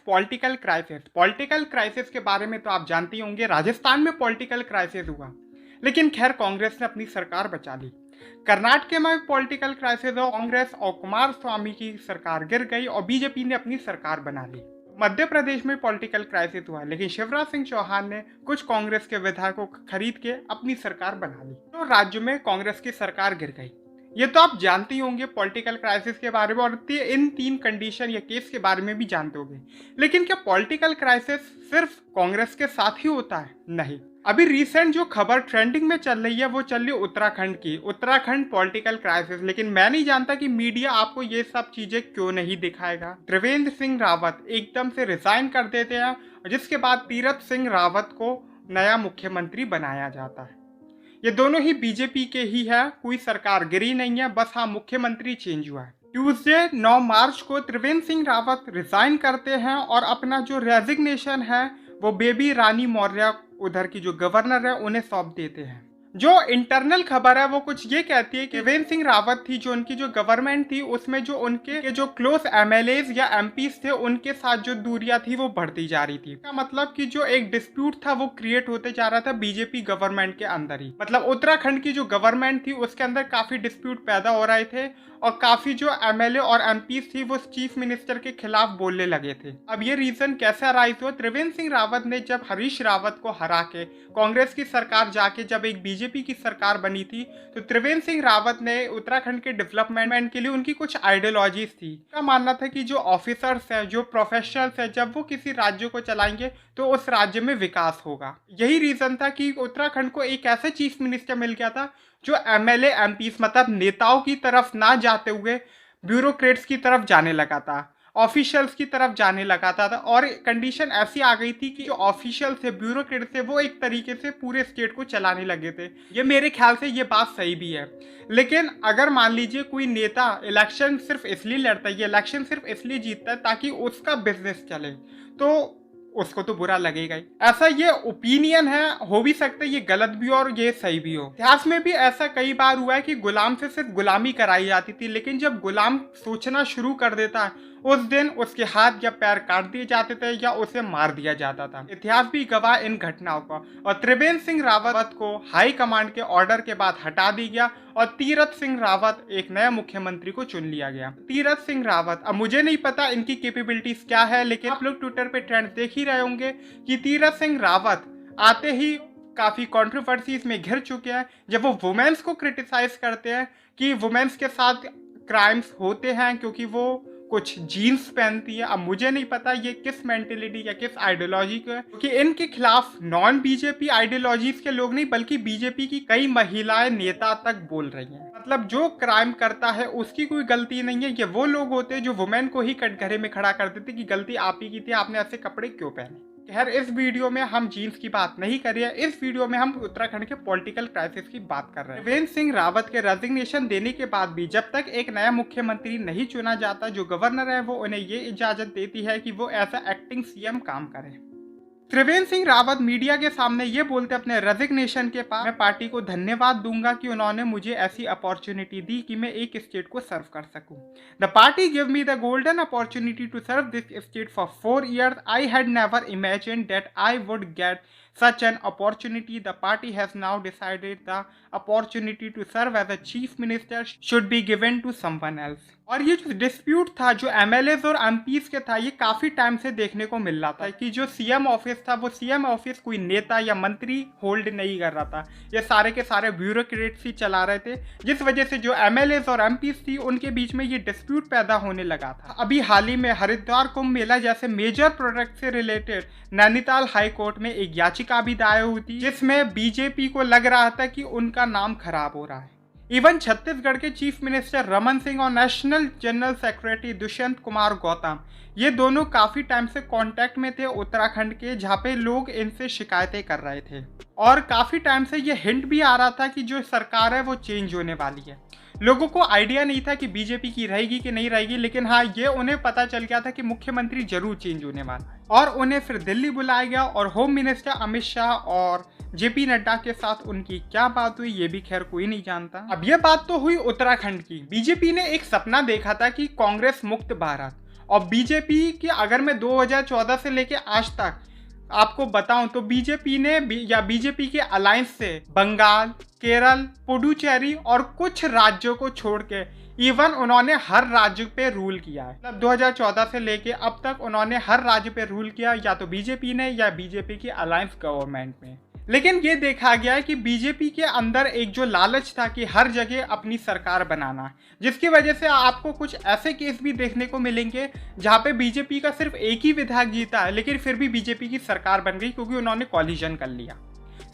Political crisis के बारे में तो आप जानते ही होंगे, राजस्थान में पॉलिटिकल क्राइसिस हुआ, लेकिन खैर कांग्रेस ने अपनी सरकार बचा ली। कर्नाटक में पॉलिटिकल क्राइसिस और कांग्रेस और कुमार स्वामी की सरकार गिर गई और बीजेपी ने अपनी सरकार बना ली। मध्य प्रदेश में पॉलिटिकल क्राइसिस हुआ, लेकिन शिवराज सिंह चौहान ने कुछ कांग्रेस के विधायकों को खरीद के अपनी सरकार बना ली, तो राज्य में कांग्रेस की सरकार गिर गई। ये तो आप जानते ही होंगे पॉलिटिकल क्राइसिस के बारे में, और इन 3 कंडीशन या केस के बारे में भी जानते होंगे। लेकिन क्या पॉलिटिकल क्राइसिस सिर्फ कांग्रेस के साथ ही होता है? नहीं। अभी रिसेंट जो खबर ट्रेंडिंग में चल रही है वो चल रही है उत्तराखंड की, उत्तराखंड पॉलिटिकल क्राइसिस। लेकिन मैं नहीं जानता कि मीडिया आपको ये सब चीजें क्यों नहीं दिखाएगा। त्रिवेंद्र सिंह रावत एकदम से रिजाइन कर देते हैं, जिसके बाद तीरथ सिंह रावत को नया मुख्यमंत्री बनाया जाता है। ये दोनों ही बीजेपी के ही है, कोई सरकार गिरी नहीं है, बस हाँ मुख्यमंत्री चेंज हुआ है। ट्यूसडे 9 मार्च को त्रिवेंद्र सिंह रावत रिजाइन करते हैं और अपना जो रेजिग्नेशन है वो बेबी रानी मौर्य, उधर की जो गवर्नर है, उन्हें सौंप देते हैं। जो इंटरनल खबर है वो कुछ ये कहती है कि त्रिवेंद्र सिंह रावत थी, जो उनकी जो गवर्नमेंट थी, उसमें जो उनके जो क्लोज एमएलएज या एमपीज थे उनके साथ जो दूरियां थी वो बढ़ती जा रही थी। इसका मतलब कि जो एक डिस्प्यूट था वो क्रिएट होते जा रहा था बीजेपी गवर्नमेंट के अंदर ही। मतलब उत्तराखंड की जो गवर्नमेंट थी उसके अंदर काफी डिस्प्यूट पैदा हो रहे थे और काफी जो एमएलए और एमपीज थी वो चीफ मिनिस्टर के खिलाफ बोलने लगे थे। अब ये रीजन कैसे अराइज हुआ? त्रिवेंद्र सिंह रावत ने जब हरीश रावत को हरा के कांग्रेस की सरकार जाके जब एक बीजेपी की सरकार बनी थी, तो त्रिवेंद्र सिंह रावत ने उत्तराखंड के डेवलपमेंट के लिए उनकी कुछ आइडियोलॉजीज थी। उनका मानना था कि जो ऑफिसर्स हैं, जो प्रोफेशनल्स हैं, जब वो किसी राज्य को चलाएंगे तो उस राज्य में विकास होगा। यही रीजन था कि उत्तराखंड को एक ऐसे चीफ मिनिस्टर मिल गया था जो एमएलए एमपीज मतलब नेताओं की तरफ ना जाते हुए ब्यूरोक्रेट्स की तरफ जाने लगा था, ऑफिशियल्स की तरफ जाने लगा था। और कंडीशन ऐसी आ गई थी कि जो ऑफिशियल थे, ब्यूरोक्रेट थे, वो एक तरीके से पूरे स्टेट को चलाने लगे थे। ये मेरे ख्याल से ये बात सही भी है। लेकिन अगर मान लीजिए कोई नेता इलेक्शन सिर्फ इसलिए लड़ता है, ये इलेक्शन सिर्फ इसलिए जीतता है ताकि उसका बिजनेस चले, तो उसको तो बुरा लगेगा ही। ऐसा ये ओपिनियन है, हो भी सकता है ये गलत भी हो और ये सही भी हो। इतिहास में भी ऐसा कई बार हुआ है कि गुलाम से सिर्फ गुलामी कराई जाती थी, लेकिन जब गुलाम सोचना शुरू कर देता है उस दिन उसके हाथ या पैर काट दिए जाते थे या उसे मार दिया जाता था। इतिहास भी गवाह इन घटनाओं का। और त्रिवेंद्र सिंह रावत को हाई कमांड के ऑर्डर के बाद हटा दिया गया और तीरथ सिंह रावत एक नया मुख्यमंत्री को चुन लिया गया। तीरथ सिंह रावत, अब मुझे नहीं पता इनकी कैपेबिलिटीज क्या है, लेकिन आप लोग ट्विटर पे ट्रेंड देख ही रहे होंगे कि तीरथ सिंह रावत आते ही काफी कंट्रोवर्सीज में घिर चुके हैं। जब वो वुमेन्स को क्रिटिसाइज करते हैं कि वुमेन्स के साथ क्राइम्स होते हैं क्योंकि वो कुछ जीन्स पहनती है। अब मुझे नहीं पता ये किस मेंटेलिटी या किस आइडियोलॉजी को है, क्योंकि इनके खिलाफ नॉन बीजेपी आइडियोलॉजीज के लोग नहीं बल्कि बीजेपी की कई महिलाएं नेता तक बोल रही हैं। मतलब जो क्राइम करता है उसकी कोई गलती नहीं है, ये वो लोग होते हैं जो वुमेन को ही कटघरे में खड़ा कर देते कि गलती आप ही की थी, आपने ऐसे कपड़े क्यों पहने। खैर इस वीडियो में हम जीन्स की बात नहीं कर रहे हैं, इस वीडियो में हम उत्तराखंड के पॉलिटिकल क्राइसिस की बात कर रहे हैं। त्रिवेंद्र सिंह रावत के रेजिग्नेशन देने के बाद भी जब तक एक नया मुख्यमंत्री नहीं चुना जाता, जो गवर्नर है वो उन्हें ये इजाजत देती है कि वो ऐसा एक्टिंग सीएम काम करें। त्रिवेंद्र सिंह रावत मीडिया के सामने ये बोलते अपने रेजिग्नेशन के बाद, मैं पार्टी को धन्यवाद दूंगा कि उन्होंने मुझे ऐसी अपॉर्चुनिटी दी कि मैं एक स्टेट को सर्व कर सकूं। The party give me the golden opportunity to serve this state for 4 years. I had never imagined that I would get such an opportunity. The party has now decided the opportunity to serve as a chief minister should be given to someone else. और ये जो dispute था जो MLAs और MPs के था, ये काफी टाइम से देखने को मिल रहा था कि जो सीएम ऑफिस था वो सीएम ऑफिस कोई नेता या मंत्री होल्ड नहीं कर रहा था, ये सारे के सारे ब्यूरोक्रेट्स ही चला रहे थे, जिस वजह से जो एमएलएज और एमपीज थी उनके बीच में ये डिस्प्यूट पैदा होने लगा था। अभी हाल ही में हरिद्वार कुंभ मेला जैसे मेजर प्रोडक्ट से रिलेटेड नैनीताल हाई कोर्ट में एक याचिका भी दायर हुई थी, जिसमें बीजेपी को लग रहा था कि उनका नाम खराब हो रहा है। इवन छत्तीसगढ़ के चीफ मिनिस्टर रमन सिंह और national general secretary Dushyant Kumar Gautam, ये दोनों काफी टाइम से कांटेक्ट में थे उत्तराखंड के, जहाँ पे लोग इनसे शिकायतें कर रहे थे और काफी टाइम से ये हिंट भी आ रहा था कि जो सरकार है वो चेंज होने वाली है। लोगों को आइडिया नहीं था कि बीजेपी की रहेगी कि नहीं रहेगी, लेकिन हाँ ये उन्हें पता चल गया था कि मुख्यमंत्री जरूर चेंज होने वाला है और उन्हें फिर दिल्ली बुलाया गया और होम मिनिस्टर अमित शाह और जेपी नड्डा के साथ उनकी क्या बात हुई ये भी खैर कोई नहीं जानता। अब ये बात तो हुई उत्तराखंड की। बीजेपी ने एक सपना देखा था कि कांग्रेस मुक्त भारत, और बीजेपी की अगर मैं 2014 से लेके आज तक आपको बताऊं तो बीजेपी ने बीजेपी के अलायंस से बंगाल, केरल, पुडुचेरी और कुछ राज्यों को छोड़ के इवन उन्होंने हर राज्य पे रूल किया है। मतलब 2014 से लेके अब तक उन्होंने हर राज्य पे रूल किया, या तो बीजेपी ने या बीजेपी की अलायंस गवर्नमेंट में। लेकिन ये देखा गया है कि बीजेपी के अंदर एक जो लालच था कि हर जगह अपनी सरकार बनाना, जिसकी वजह से आपको कुछ ऐसे केस भी देखने को मिलेंगे जहां पे बीजेपी का सिर्फ एक ही विधायक जीता है लेकिन फिर भी बीजेपी की सरकार बन गई क्योंकि उन्होंने कॉलिजन कर लिया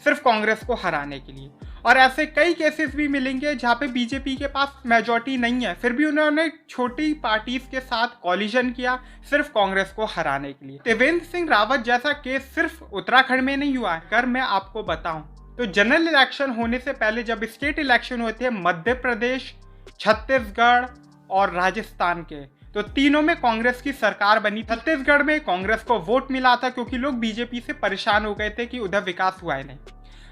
सिर्फ कांग्रेस को हराने के लिए। और ऐसे कई केसेस भी मिलेंगे जहां पे बीजेपी के पास मेजॉरिटी नहीं है फिर भी उन्होंने छोटी पार्टीज के साथ कॉलिजन किया सिर्फ कांग्रेस को हराने के लिए। त्रिवेंद्र सिंह रावत जैसा केस सिर्फ उत्तराखंड में नहीं हुआ है। अगर मैं आपको बताऊं तो जनरल इलेक्शन होने से पहले जब स्टेट इलेक्शन हुए थे मध्य प्रदेश, छत्तीसगढ़ और राजस्थान के, तो तीनों में कांग्रेस की सरकार बनी। छत्तीसगढ़ में कांग्रेस को वोट मिला था क्योंकि लोग बीजेपी से परेशान हो गए थे कि उधर विकास हुआ है नहीं।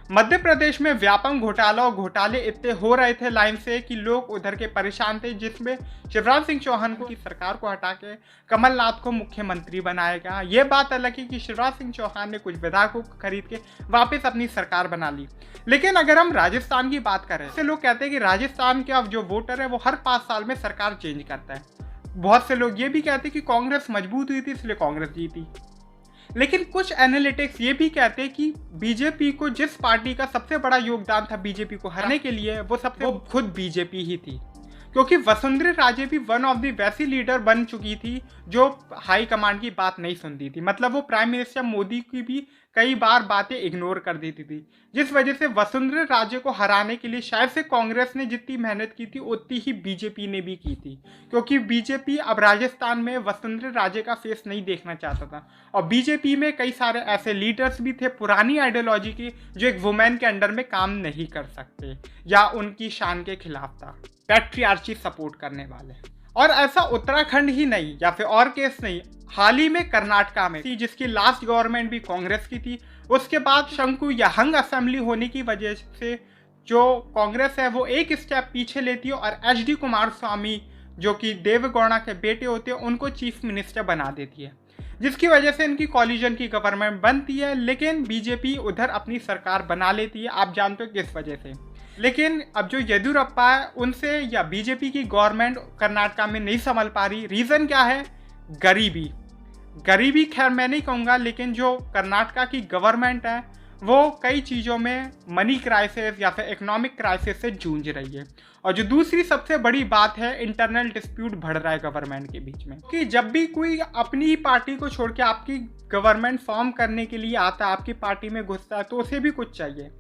मध्य प्रदेश में व्यापक घोटाला और घोटाले इतने हो रहे थे लाइन से कि लोग उधर के परेशान थे, जिसमें शिवराज सिंह चौहान की सरकार को हटा के कमलनाथ को मुख्यमंत्री बनाया गया। ये बात अलग है कि शिवराज सिंह चौहान ने कुछ विधायकों को खरीद के वापस अपनी सरकार बना ली। लेकिन अगर हम राजस्थान की बात करें तो लोग कहते हैं कि राजस्थान के अब जो वोटर है वो हर 5 साल में सरकार चेंज करता है। बहुत से लोग ये भी कहते हैं कि कांग्रेस मजबूत हुई थी इसलिए कांग्रेस जीती। लेकिन कुछ एनालिटिक्स ये भी कहते हैं कि बीजेपी को जिस पार्टी का सबसे बड़ा योगदान था बीजेपी को हराने के लिए वो खुद बीजेपी ही थी, क्योंकि वसुंधरा राजे भी वन ऑफ द वैसी लीडर बन चुकी थी जो हाई कमांड की बात नहीं सुनती थी। मतलब वो प्राइम मिनिस्टर मोदी की भी कई बार बातें इग्नोर कर देती थी, जिस वजह से वसुंधरा राजे को हराने के लिए शायद से कांग्रेस ने जितनी मेहनत की थी उतनी ही बीजेपी ने भी की थी, क्योंकि बीजेपी अब राजस्थान में वसुंधरा राजे का फेस नहीं देखना चाहता था। और बीजेपी में कई सारे ऐसे लीडर्स भी थे पुरानी आइडियोलॉजी के जो एक वुमेन के अंडर में काम नहीं कर सकते या उनकी शान के खिलाफ था, पैट्रियार्ची सपोर्ट करने वाले। और ऐसा उत्तराखंड ही नहीं या फिर और केस नहीं, हाल ही में कर्नाटका में जिसकी लास्ट गवर्नमेंट भी कांग्रेस की थी, उसके बाद शंकु या हंग असेंबली होने की वजह से जो कांग्रेस है वो एक स्टेप पीछे लेती है और एच.डी. कुमारस्वामी जो कि देवेगौड़ा के बेटे होते हैं उनको चीफ मिनिस्टर बना देती है, जिसकी वजह से इनकी कॉलिजन की गवर्नमेंट बनती है। लेकिन बीजेपी उधर अपनी सरकार बना लेती है, आप जानते हो किस वजह से। लेकिन अब जो येदियुरप्पा है उनसे या बीजेपी की गवर्नमेंट कर्नाटका में नहीं संभल पा रही। रीज़न क्या है? गरीबी खैर मैं नहीं कहूँगा, लेकिन जो कर्नाटका की गवर्नमेंट है वो कई चीज़ों में मनी क्राइसिस या फिर इकोनॉमिक क्राइसिस से जूझ रही है। और जो दूसरी सबसे बड़ी बात है, इंटरनल डिस्प्यूट बढ़ रहा है गवर्नमेंट के बीच में, कि जब भी कोई अपनी ही पार्टी को छोड़ के आपकी गवर्नमेंट फॉर्म करने के लिए आता है, आपकी पार्टी में घुसता है, तो उसे भी कुछ चाहिए।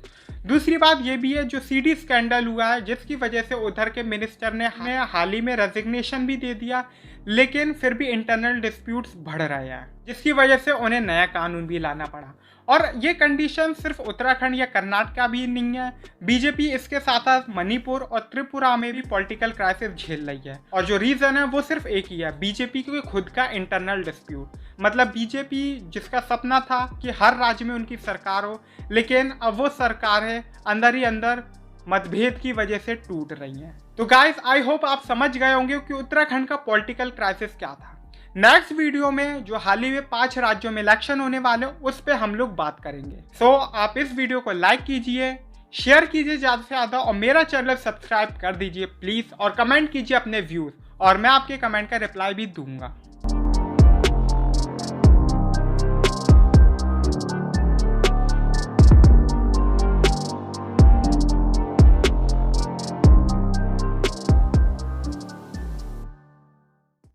दूसरी बात ये भी है जो सीडी स्कैंडल हुआ है जिसकी वजह से उधर के मिनिस्टर ने हमें हाल ही में रेजिग्नेशन भी दे दिया, लेकिन फिर भी इंटरनल डिस्प्यूट्स बढ़ रहे हैं जिसकी वजह से उन्हें नया कानून भी लाना पड़ा। और ये कंडीशन सिर्फ उत्तराखंड या कर्नाटका भी नहीं है, बीजेपी इसके साथ साथ मणिपुर और त्रिपुरा में भी पॉलिटिकल क्राइसिस झेल रही है। और जो रीज़न है वो सिर्फ एक ही है, बीजेपी के खुद का इंटरनल डिस्प्यूट। मतलब बीजेपी जिसका सपना था कि हर राज्य में उनकी सरकार हो, लेकिन अब वो सरकार है अंदर ही अंदर मतभेद की वजह से टूट रही है। तो गाइस आई होप आप समझ गए होंगे कि उत्तराखंड का पॉलिटिकल क्राइसिस क्या था। नेक्स्ट वीडियो में जो हाल ही में 5 राज्यों में इलेक्शन होने वाले उस पर हम लोग बात करेंगे। सो आप इस वीडियो को लाइक कीजिए, शेयर कीजिए ज़्यादा से ज़्यादा और मेरा चैनल सब्सक्राइब कर दीजिए प्लीज़, और कमेंट कीजिए अपने व्यूज़ और मैं आपके कमेंट का रिप्लाई भी दूंगा।